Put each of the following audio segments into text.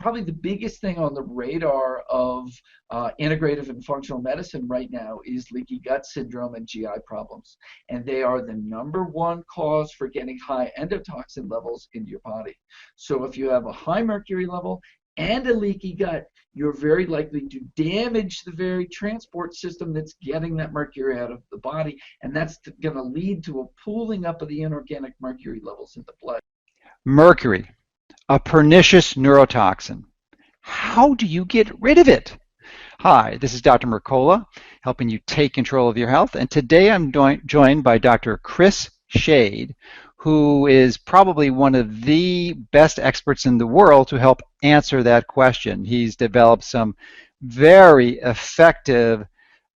probably the biggest thing on the radar of integrative and functional medicine right now is leaky gut syndrome and GI problems. And they are the #1 cause for getting high endotoxin levels into your body. So if you have a high mercury level and a leaky gut, you're very likely to damage the very transport system that's getting that mercury out of the body, and that's going to lead to a pooling up of the inorganic mercury levels in the blood. Mercury, a pernicious neurotoxin. How do you get rid of it? Hi, this is Dr. Mercola, helping you take control of your health, and today I'm joined by Dr. Chris Shade, who is probably one of the best experts in the world to help answer that question. He's developed some very effective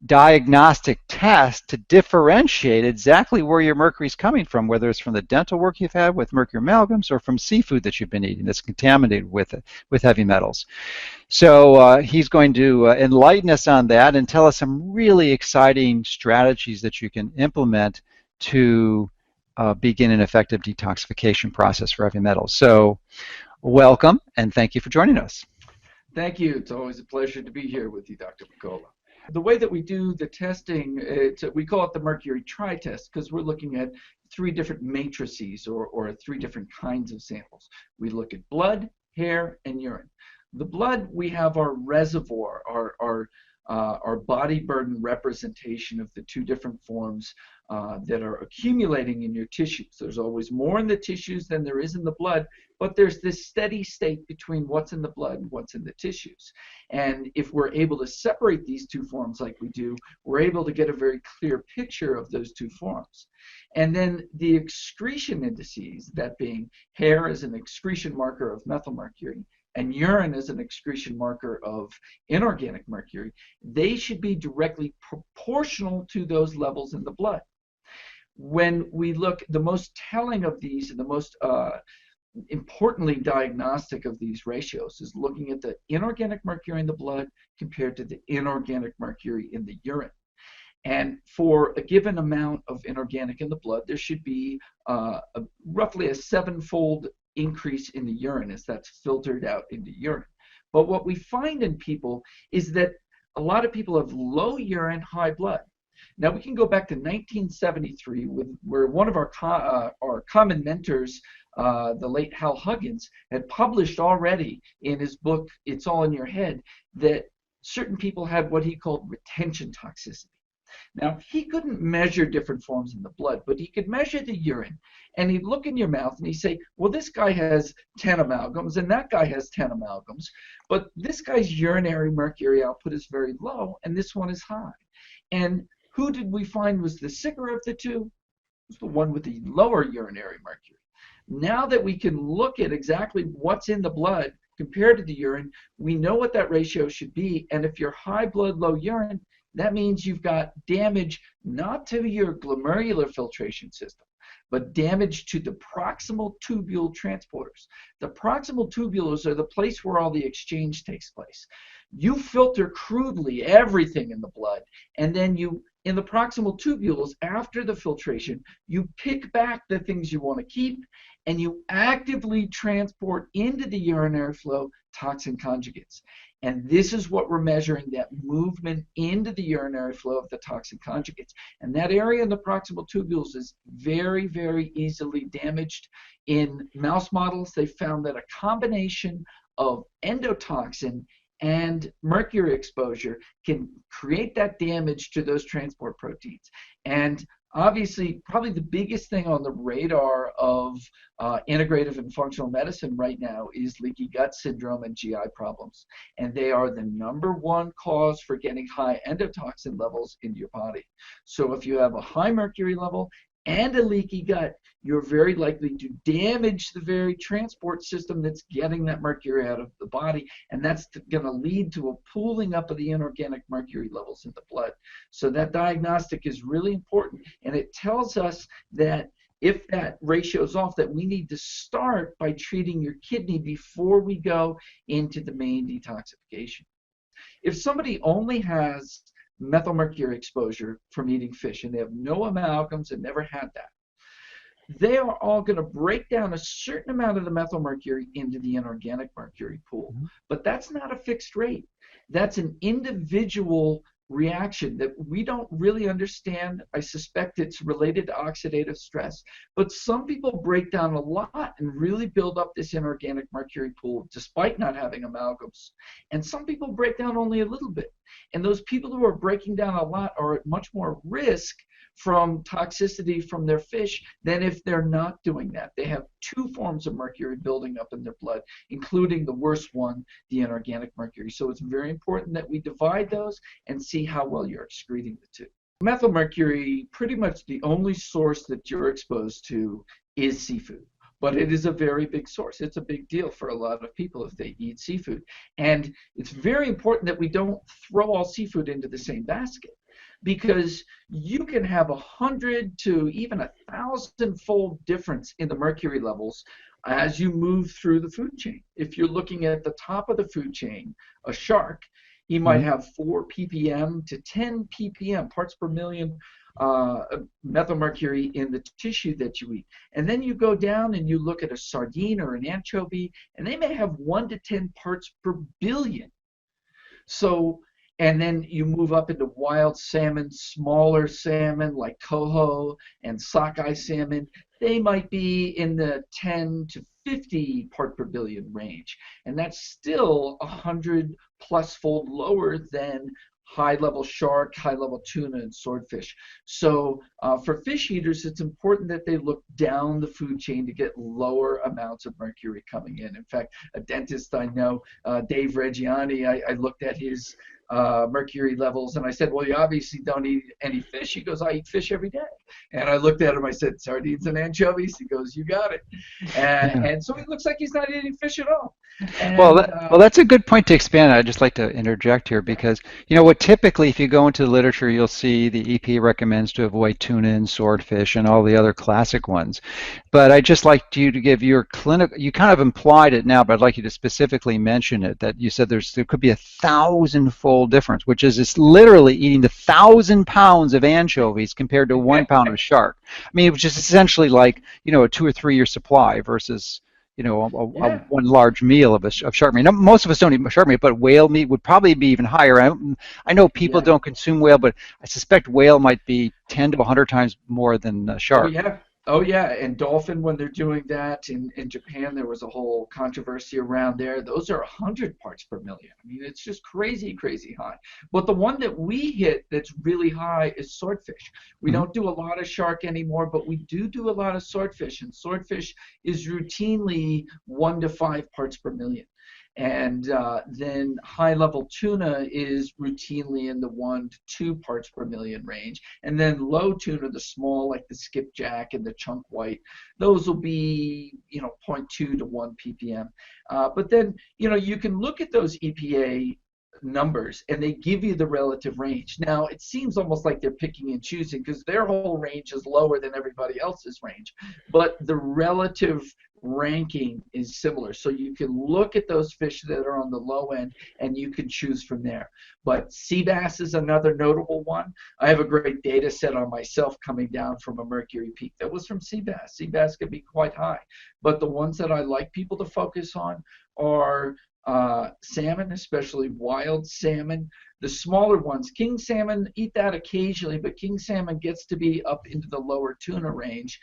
diagnostic tests to differentiate exactly where your mercury is coming from, whether it's from the dental work you've had with mercury amalgams or from seafood that you've been eating that's contaminated with heavy metals. So he's going to enlighten us on that and tell us some really exciting strategies that you can implement to begin an effective detoxification process for heavy metals. So welcome, and thank you for joining us. Thank you. It's always a pleasure to be here with you, Dr. Mercola. The way that we do the testing, we call it the mercury tri-test because we're looking at 3 different matrices or 3 different kinds of samples. We look at blood, hair, and urine. The blood, we have our reservoir, our body burden representation of the 2 different forms that are accumulating in your tissues. There's always more in the tissues than there is in the blood, but there's this steady state between what's in the blood and what's in the tissues. And if we're able to separate these 2 forms like we do, we're able to get a very clear picture of those 2 forms. And then the excretion indices, that being hair as an excretion marker of methylmercury, and urine as an excretion marker of inorganic mercury, they should be directly proportional to those levels in the blood. When we look, the most telling of these and the most importantly diagnostic of these ratios is looking at the inorganic mercury in the blood compared to the inorganic mercury in the urine. And for a given amount of inorganic in the blood, there should be roughly a 7-fold increase in the urine as that's filtered out into urine. But what we find in people is that a lot of people have low urine, high blood. Now we can go back to 1973 where one of our common mentors, the late Hal Huggins, had published already in his book, It's All in Your Head, that certain people had what he called retention toxicity. Now, he couldn't measure different forms in the blood, but he could measure the urine, and he'd look in your mouth and he'd say, well, this guy has 10 amalgams and that guy has 10 amalgams, but this guy's urinary mercury output is very low and this one is high. And who did we find was the sicker of the 2? It was the one with the lower urinary mercury. Now that we can look at exactly what's in the blood compared to the urine, we know what that ratio should be, and if you're high blood, low urine, that means you've got damage not to your glomerular filtration system, but damage to the proximal tubule transporters. The proximal tubules are the place where all the exchange takes place. You filter crudely everything in the blood, and then you, in the proximal tubules, after the filtration, you pick back the things you want to keep, and you actively transport into the urinary flow toxin conjugates. And this is what we're measuring, that movement into the urinary flow of the toxin conjugates. And that area in the proximal tubules is very, very easily damaged. In mouse models, they found that a combination of endotoxin and mercury exposure can create that damage to those transport proteins. And obviously, probably the biggest thing on the radar of integrative and functional medicine right now is leaky gut syndrome and GI problems. And they are the #1 cause for getting high endotoxin levels into your body. So if you have a high mercury level and a leaky gut, you're very likely to damage the very transport system that's getting that mercury out of the body, and that's going to lead to a pooling up of the inorganic mercury levels in the blood. So that diagnostic is really important, and it tells us that if that ratio is off, that we need to start by treating your kidney before we go into the main detoxification. If somebody only has methylmercury exposure from eating fish and they have no amalgams and never had that, they are all going to break down a certain amount of the methyl mercury into the inorganic mercury pool. Mhm. But that's not a fixed rate. That's an individual reaction that we don't really understand. I suspect it's related to oxidative stress, but some people break down a lot and really build up this inorganic mercury pool despite not having amalgams. And some people break down only a little bit. And those people who are breaking down a lot are at much more risk from toxicity from their fish than if they're not doing that. They have two forms of mercury building up in their blood, including the worst one, the inorganic mercury. So it's very important that we divide those and see how well you're excreting the two. Methyl mercury, pretty much the only source that you're exposed to is seafood. But it is a very big source. It's a big deal for a lot of people if they eat seafood. And it's very important that we don't throw all seafood into the same basket, because you can have 100 to even 1,000-fold difference in the mercury levels as you move through the food chain. If you're looking at the top of the food chain, a shark, he might Mhm. have 4 ppm to 10 ppm, parts per million, methylmercury in the tissue that you eat. And then you go down and you look at a sardine or an anchovy, and they may have 1 to 10 parts per billion. So, and then you move up into wild salmon, smaller salmon like coho and sockeye salmon. They might be in the 10 to 50 part per billion range. And that's still 100 plus fold lower than high level shark, high level tuna, and swordfish. So for fish eaters, it's important that they look down the food chain to get lower amounts of mercury coming in. In fact, a dentist I know, Dave Reggiani, I looked at his mercury levels and I said, well, you obviously don't eat any fish. He goes, I eat fish every day. And I looked at him, I said, sardines and anchovies? He goes, you got it. Yeah. And so it looks like he's not eating fish at all. Well, And that's a good point to expand. I'd just like to interject here because, what typically, if you go into the literature, you'll see the EP recommends to avoid tuna and swordfish and all the other classic ones. But I'd just like you to give your clinical, you kind of implied it now, but I'd like you to specifically mention it, that you said there could be 1,000-fold difference, which is it's literally eating 1,000 pounds of anchovies compared to 1 pound of shark. I mean, which is essentially like, a 2 or 3 year supply versus a yeah, one large meal of shark meat. Now, most of us don't eat shark meat, but whale meat would probably be even higher. I know people yeah. don't consume whale, but I suspect whale might be 10 to 100 times more than Oh shark. yeah. Oh yeah. And dolphin, when they're doing that in Japan, there was a whole controversy around there. Those are 100 parts per million. I mean, it's just crazy, crazy high. But the one that we hit that's really high is swordfish. We Mhm. don't do a lot of shark anymore, but we do a lot of swordfish. And swordfish is routinely 1 to 5 parts per million. And then high level tuna is routinely in the 1 to 2 parts per million range. And then low tuna, the small, like the skipjack and the chunk white, those will be, zero point 0.2 to 1 ppm. But then, you can look at those EPA numbers and they give you the relative range. Now, it seems almost like they're picking and choosing because their whole range is lower than everybody else's range, but the relative ranking is similar. So you can look at those fish that are on the low end and you can choose from there. But sea bass is another notable one. I have a great data set on myself coming down from a mercury peak that was from sea bass. Sea bass can be quite high. But the ones that I like people to focus on are salmon, especially wild salmon. The smaller ones, king salmon, eat that occasionally, but king salmon gets to be up into the lower tuna range,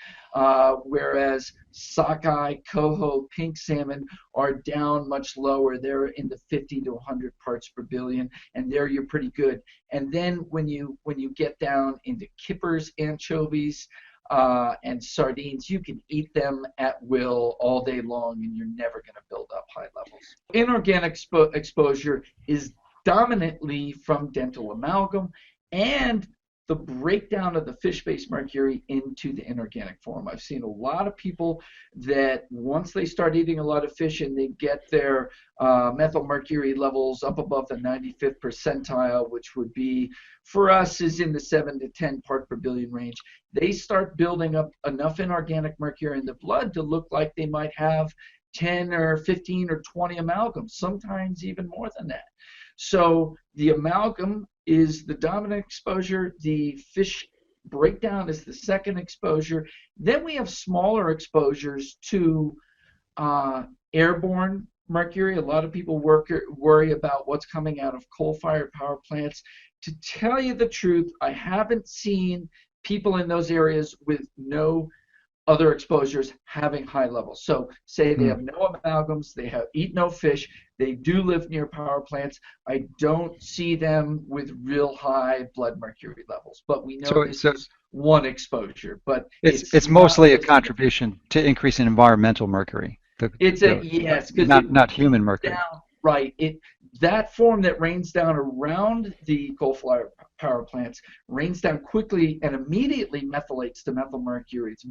whereas sockeye, coho, pink salmon are down much lower. They're in the 50 to 100 parts per billion, and there you're pretty good. And then when you get down into kippers, anchovies, and sardines, you can eat them at will all day long, and you're never going to build up high levels. Inorganic exposure is dominantly from dental amalgam and the breakdown of the fish-based mercury into the inorganic form. I've seen a lot of people that once they start eating a lot of fish and they get their methyl mercury levels up above the 95th percentile, which would be for us is in the 7 to 10 part per billion range, they start building up enough inorganic mercury in the blood to look like they might have 10 or 15 or 20 amalgams, sometimes even more than that. So the amalgam is the dominant exposure. The fish Breakdown is the second exposure. Then we have smaller exposures to uh, airborne mercury. A lot of people worry about what's coming out of coal-fired power plants. To tell you the truth, I haven't seen people in those areas with no other exposures having high levels. So say they Hmm. have no amalgams, they have eat no fish, they do live near power plants. I don't see them with real high blood mercury levels, but we know So, this so is one exposure, but it's it's it's not mostly a the significant. contribution to increase in environmental mercury, It's a yes, because it not rains human mercury. down, right. It that form that rains down around the coal-fired power plants rains down quickly and immediately methylates to methyl mercury. It's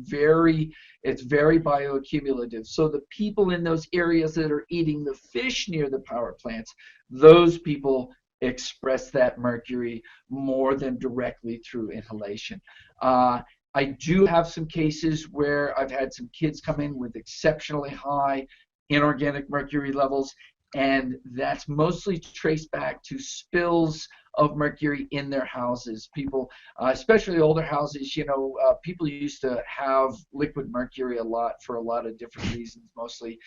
very bioaccumulative. So the people in those areas that are eating the fish near the power plants, those people express that mercury more than directly through inhalation. Uh, I do have some cases where I've had some kids come in with exceptionally high inorganic mercury levels, and that's mostly traced back to spills of mercury in their houses. People, especially older houses, people used to have liquid mercury a lot for a lot of different reasons, mostly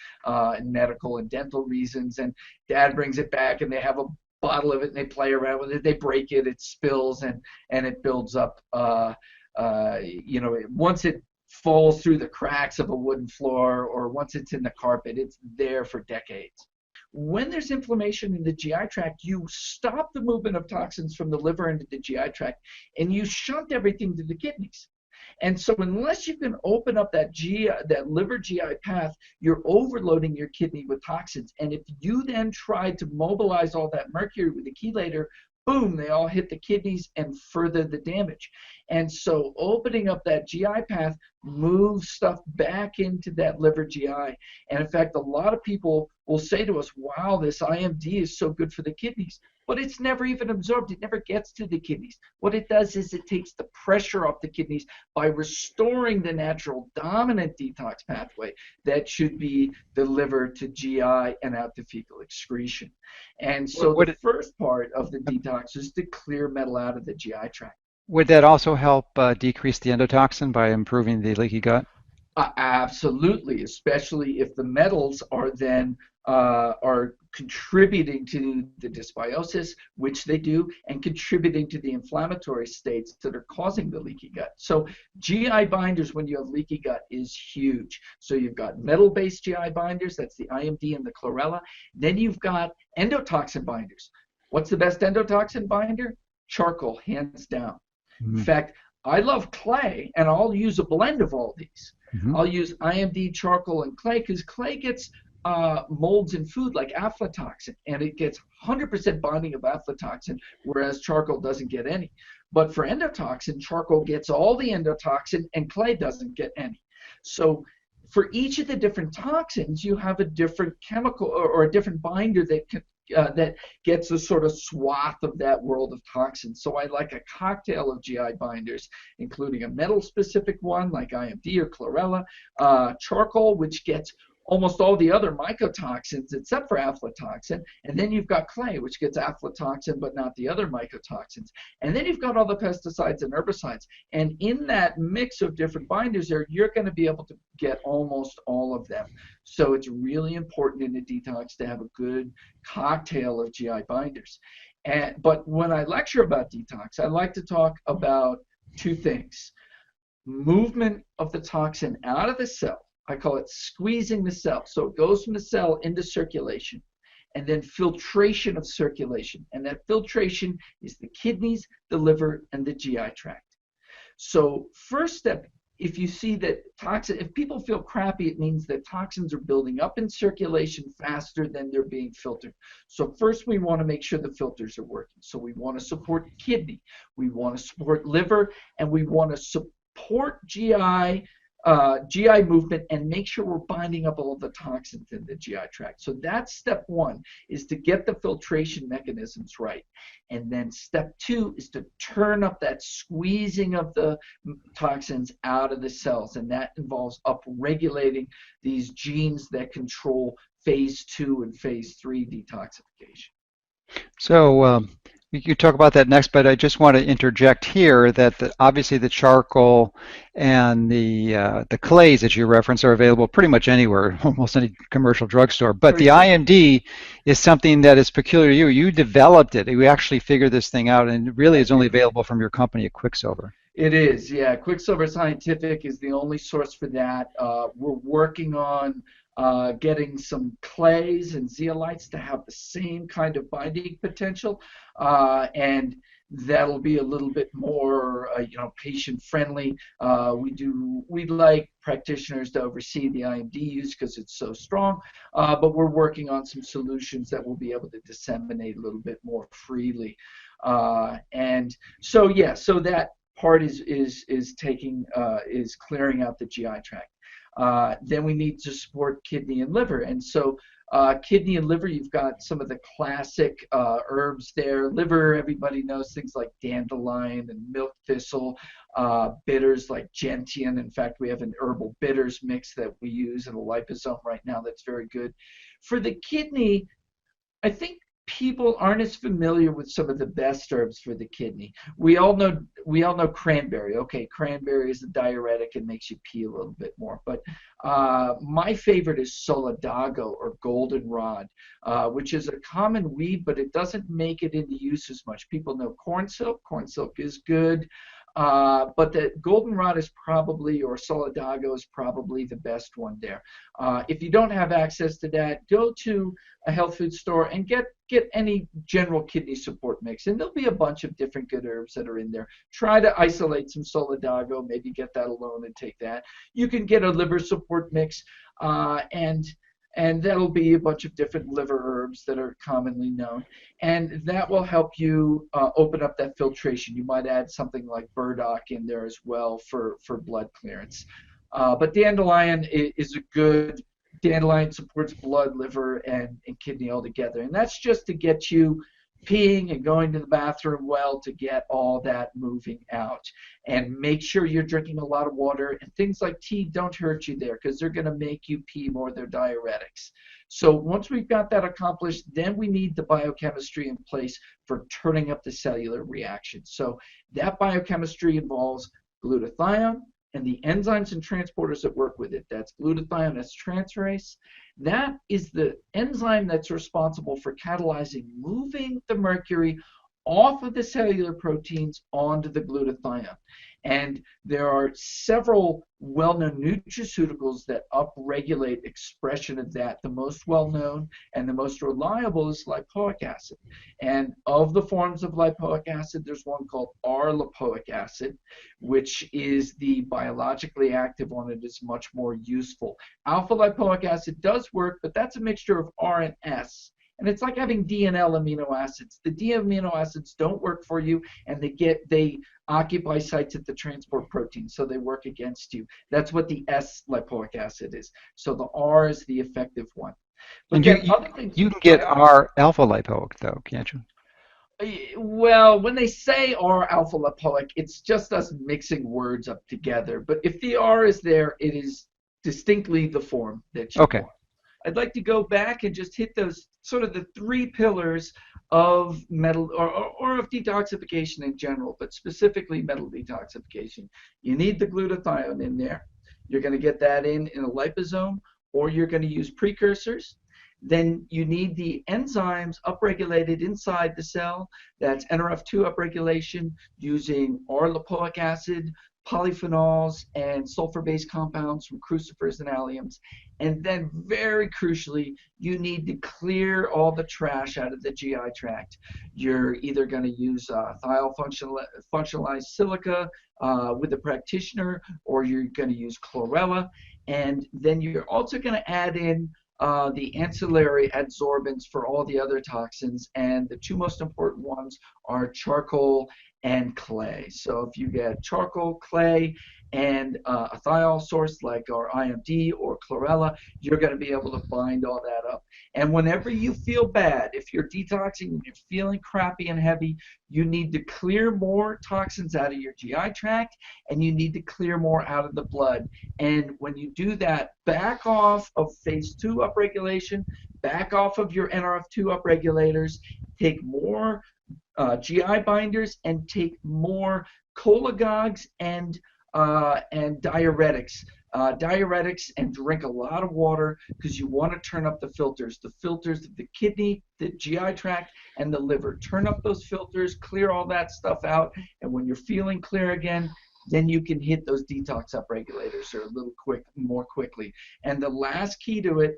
medical and dental reasons. And dad brings it back, and they have a bottle of it, and they play around with it. They break it, it spills, and it builds up. Once it falls through the cracks of a wooden floor or once it's in the carpet, it's there for decades. When there's inflammation in the GI tract, you stop the movement of toxins from the liver into the GI tract and you shunt everything to the kidneys. And so unless you can open up that liver GI path, you're overloading your kidney with toxins. And if you then try to mobilize all that mercury with a chelator, boom, they all hit the kidneys and further the damage. And so opening up that GI path moves stuff back into that liver GI. And in fact, a lot of people will say to us, wow, this IMD is so good for the kidneys. But it's never even absorbed. It never gets to the kidneys. What it does is it takes the pressure off the kidneys by restoring the natural dominant detox pathway that should be the liver to GI and out to fecal excretion. And so the Would first part of the detox is to clear metal out of the GI tract. would that also help decrease the endotoxin by improving the leaky gut? Absolutely, especially if the metals are then are contributing to the dysbiosis, which they do, and contributing to the inflammatory states that are causing the leaky gut. So GI binders when you have leaky gut is huge. So you've got metal-based GI binders, that's the IMD and the chlorella. Then you've got endotoxin binders. What's the best endotoxin binder? Charcoal, hands down. In Mm-hmm. fact, I love clay, and I'll use a blend of all these. Mm-hmm. I'll use IMD, charcoal, and clay because clay gets molds in food like aflatoxin, and it gets 100% bonding of aflatoxin, whereas charcoal doesn't get any. But for endotoxin, charcoal gets all the endotoxin, and clay doesn't get any. So for each of the different toxins, you have a different chemical or a different binder that gets a sort of swath of that world of toxins. So I like a cocktail of GI binders, including a metal-specific one like IMD or chlorella, charcoal, which gets almost all the other mycotoxins except for aflatoxin, and then you've got clay, which gets aflatoxin but not the other mycotoxins, and then you've got all the pesticides and herbicides, and in that mix of different binders there, you're going to be able to get almost all of them. So it's really important in a detox to have a good cocktail of GI binders. But when I lecture about detox, I like to talk about two things: movement of the toxin out of the cell. I call it squeezing the cell. So it goes from the cell into circulation, and then filtration of circulation. And that filtration is the kidneys, the liver, and the GI tract. So first step, if you see that if people feel crappy, it means that toxins are building up in circulation faster than they're being filtered. So first we want to make sure the filters are working. So we want to support kidney, we want to support liver, and we want to support GI movement and make sure we're binding up all of the toxins in the GI tract. So that's step one, is to get the filtration mechanisms right. And then step two is to turn up that squeezing of the toxins out of the cells. And that involves upregulating these genes that control phase 2 and phase 3 detoxification. So You talk about that next, but I just want to interject here that obviously the charcoal and the clays that you reference are available pretty much anywhere, almost any commercial drugstore. But Very the true. IMD is something that is peculiar to you. You developed it. You actually figured this thing out, and it really I is only did. available from your company at Quicksilver. It is, yeah. Quicksilver Scientific is the only source for that. We're working on getting some clays and zeolites to have the same kind of binding potential, and that'll be a little bit more, patient friendly. We'd like practitioners to oversee the IMD use because it's so strong, but we're working on some solutions that will be able to disseminate a little bit more freely. And so yeah, so that part is clearing out the GI tract. Then we need to support kidney and liver, and so kidney and liver, you've got some of the classic herbs there. Liver, everybody knows things like dandelion and milk thistle, bitters like gentian. In fact, we have an herbal bitters mix that we use in a liposome right now that's very good. For the kidney, I think people aren't as familiar with some of the best herbs for the kidney. We all know cranberry. Okay, cranberry is a diuretic and makes you pee a little bit more. But my favorite is solidago or goldenrod, which is a common weed, but it doesn't make it into use as much. People know corn silk. Corn silk is good. But the goldenrod is probably, or solidago is probably the best one there. If you don't have access to that, go to a health food store and get any general kidney support mix, and there'll be a bunch of different good herbs that are in there. Try to isolate some solidago, maybe get that alone and take that. You can get a liver support mix, and that'll be a bunch of different liver herbs that are commonly known, and that will help you open up that filtration. You might add something like burdock in there as well for blood clearance. But dandelion is a good dandelion supports blood, liver, and kidney all together. And that's just to get you peeing and going to the bathroom well, to get all that moving out. And make sure you're drinking a lot of water. And things like tea don't hurt you there because they're going to make you pee more. They're diuretics. So once we've got that accomplished, then we need the biochemistry in place for turning up the cellular reaction. So that biochemistry involves glutathione, and the enzymes and transporters that work with it. That's glutathione transferase. That is the enzyme that's responsible for catalyzing moving the mercury off of the cellular proteins onto the glutathione. And there are several well-known nutraceuticals that upregulate expression of that. The most well-known and the most reliable is lipoic acid. And of the forms of lipoic acid, there's one called R-lipoic acid, which is the biologically active one. It is much more useful. Alpha lipoic acid does work, but that's a mixture of R and S. And it's like having D and L amino acids. The D amino acids don't work for you, and they occupy sites at the transport protein, so they work against you. That's what the S lipoic acid is. So the R is the effective one. But And you, then you, other things, you can go get ahead. our alpha lipoic though, can't you? Well, when they say R alpha lipoic, it's just us mixing words up together. But if the R is there, it is distinctly the form that you Okay. want. I'd like to go back and just hit those sort of the three pillars of metal or of detoxification in general, but specifically metal detoxification. You need the glutathione in there. You're going to get that in a liposome, or you're going to use precursors. Then you need the enzymes upregulated inside the cell. That's NRF2 upregulation using R-lipoic acid, polyphenols, and sulfur-based compounds from crucifers and alliums. And then, very crucially, you need to clear all the trash out of the GI tract. You're either going to use thiol-functionalized silica with a practitioner, or you're going to use chlorella. And then you're also going to add in the ancillary adsorbents for all the other toxins, and the two most important ones are charcoal and clay. So if you get charcoal, clay, and a thiol source like our IMD or chlorella, you're going to be able to bind all that up. And whenever you feel bad, if you're detoxing and you're feeling crappy and heavy, you need to clear more toxins out of your GI tract, and you need to clear more out of the blood. And when you do that, back off of phase 2 upregulation, back off of your NRF2 upregulators, take more GI binders, and take more cholagogues and diuretics, and drink a lot of water, because you want to turn up the filters of the kidney, the GI tract, and the liver. Turn up those filters, clear all that stuff out, and when you're feeling clear again, then you can hit those detox upregulators or a little more quickly. And the last key to it,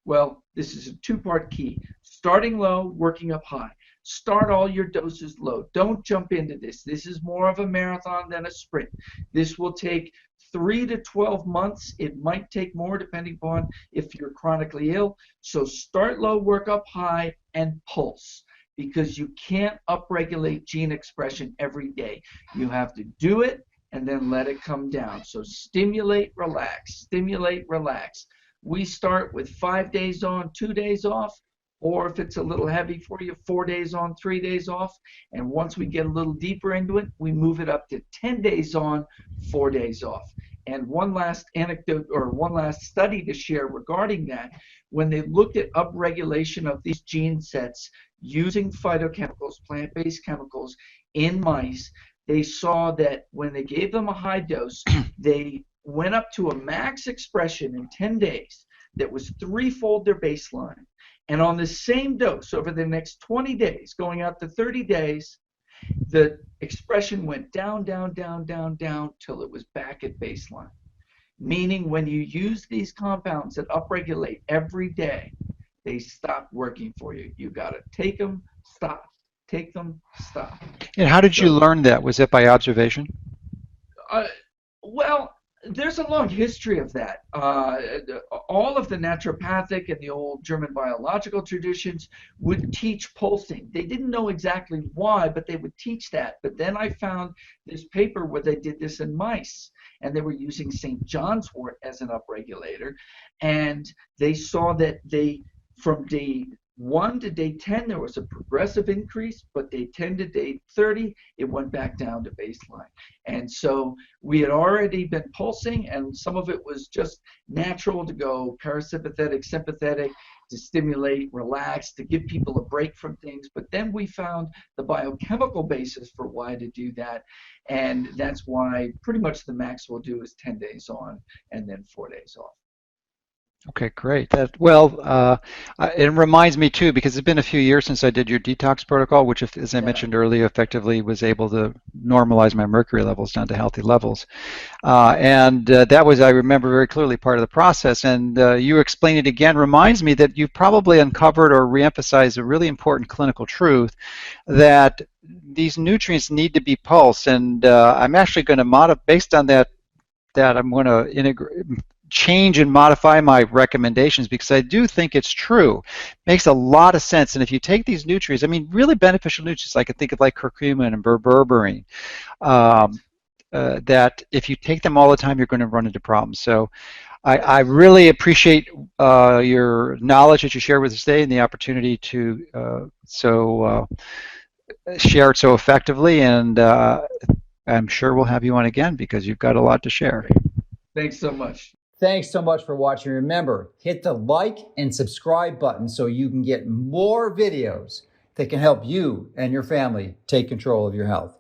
well, this is a two-part key. Starting low, working up high. Start all your doses low. Don't jump into this. This is more of a marathon than a sprint. This will take 3 to 12 months. It might take more depending upon if you're chronically ill. So start low, work up high, and pulse, because you can't upregulate gene expression every day. You have to do it and then let it come down. So stimulate, relax, stimulate, relax. We start with 5 days on, 2 days off, or if it's a little heavy for you, 4 days on, 3 days off. And once we get a little deeper into it, we move it up to 10 days on, 4 days off. And one last anecdote, or one last study to share regarding that, when they looked at upregulation of these gene sets using phytochemicals, plant-based chemicals, in mice, they saw that when they gave them a high dose, they went up to a max expression in 10 days that was threefold their baseline. And on the same dose over the next 20 days, going out to 30 days, the expression went down, down, down, down, down till it was back at baseline. Meaning when you use these compounds that upregulate every day, they stop working for you. You got to take them, stop. Take them, stop. And how did you learn that? Was it by observation? Well, there's a long history of that. All of the naturopathic and the old German biological traditions would teach pulsing. They didn't know exactly why, but they would teach that. But then I found this paper where they did this in mice, and they were using St. John's wort as an upregulator, and they saw that from day 1 to day 10, there was a progressive increase, but day 10 to day 30, it went back down to baseline. And so we had already been pulsing, and some of it was just natural to go parasympathetic, sympathetic, to stimulate, relax, to give people a break from things. But then we found the biochemical basis for why to do that, and that's why pretty much the max we'll do is 10 days on and then 4 days off. Okay, great. It reminds me too, because it's been a few years since I did your detox protocol, which, as I mentioned earlier, effectively was able to normalize my mercury levels down to healthy levels. That was, I remember very clearly, part of the process. And you explain it again reminds me that you've probably uncovered or reemphasized a really important clinical truth, that these nutrients need to be pulsed. And I'm actually going to modify, based on that I'm going to change and modify my recommendations, because I do think it's true. Makes a lot of sense. And if you take these nutrients, I mean, really beneficial nutrients, I can think of like curcumin and berberine, that if you take them all the time, you're going to run into problems. So I really appreciate your knowledge that you share with us today, and the opportunity to share it so effectively. And I'm sure we'll have you on again, because you've got a lot to share. Thanks so much. Thanks so much for watching. Remember, hit the like and subscribe button so you can get more videos that can help you and your family take control of your health.